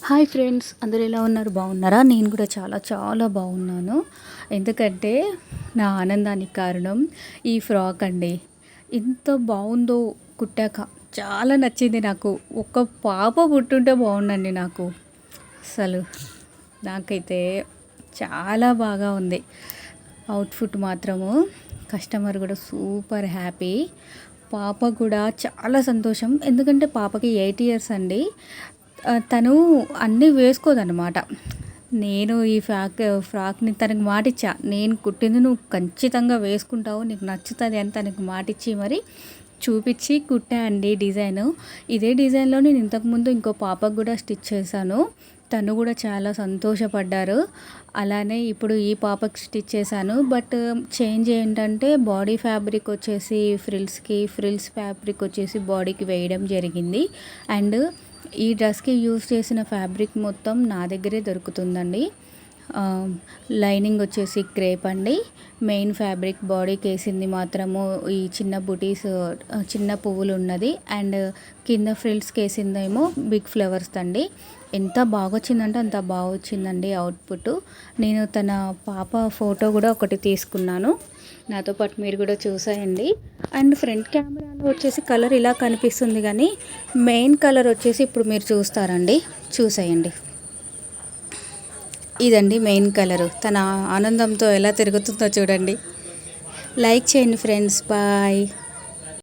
Hi friends, అందరూ ఎలా ఉన్నారు? బాగున్నారా? నేను కూడా చాలా చాలా బాగున్నాను. ఎందుకంటే నా ఆనందానికి కారణం ఈ ఫ్రాక్ అండి. ఎంత బాగుందో కుట్టాక, చాలా నచ్చింది నాకు. ఒక పాప పుట్టుంటే బాగుండండి నాకు. అసలు నాకైతే చాలా బాగా ఉంది అవుట్ఫిట్ మాత్రము. కస్టమర్ కూడా సూపర్ హ్యాపీ. పాప కూడా చాలా సంతోషం, ఎందుకంటే పాపకి 8 ఇయర్స్ అండి. తను అన్నీ వేసుకోదన్నమాట. నేను ఈ ఫ్రాక్ని తనకు మాటిచ్చా, నేను కుట్టింది నువ్వు ఖచ్చితంగా వేసుకుంటావు, నీకు నచ్చుతుంది అని తనకు మాటిచ్చి మరి చూపించి కుట్టా అండి డిజైను. ఇదే డిజైన్లో నేను ఇంతకుముందు ఇంకో పాపకు కూడా స్టిచ్ చేశాను. తను కూడా చాలా సంతోషపడ్డారు. అలానే ఇప్పుడు ఈ పాపకి స్టిచ్ చేశాను. బట్ చేంజ్ ఏంటంటే బాడీ ఫ్యాబ్రిక్ వచ్చేసి ఫ్రిల్స్ ఫ్యాబ్రిక్ వచ్చేసి బాడీకి వేయడం జరిగింది. అండ్ ఈ డ్రెస్కి యూస్ చేసిన ఫ్యాబ్రిక్ మొత్తం నా దగ్గరే దొరుకుతుందండి. లైనింగ్ వచ్చేసి క్రేప్ అండి. మెయిన్ ఫ్యాబ్రిక్ బాడీకి వేసింది మాత్రము ఈ చిన్న బుటీస్, చిన్న పువ్వులు ఉన్నది. అండ్ కింద ఫ్రిల్స్కి వేసిందేమో బిగ్ ఫ్లవర్స్ అండి. ఎంత బాగా వచ్చిందంటే అంత బాగా వచ్చిందండి అవుట్పుట్. నేను తన పాప ఫోటో కూడా ఒకటి తీసుకున్నాను, నాతో పాటు మీరు కూడా చూసేయండి. అండ్ ఫ్రంట్ కెమెరాలో వచ్చేసి కలర్ ఇలా కనిపిస్తుంది, కానీ మెయిన్ కలర్ వచ్చేసి ఇప్పుడు మీరు చూస్తారండి, చూసేయండి. ఇదండి మెయిన్ కలరు. తన ఆనందంతో ఎలా తిరుగుతుందో చూడండి. లైక్ చేయండి ఫ్రెండ్స్. బాయ్.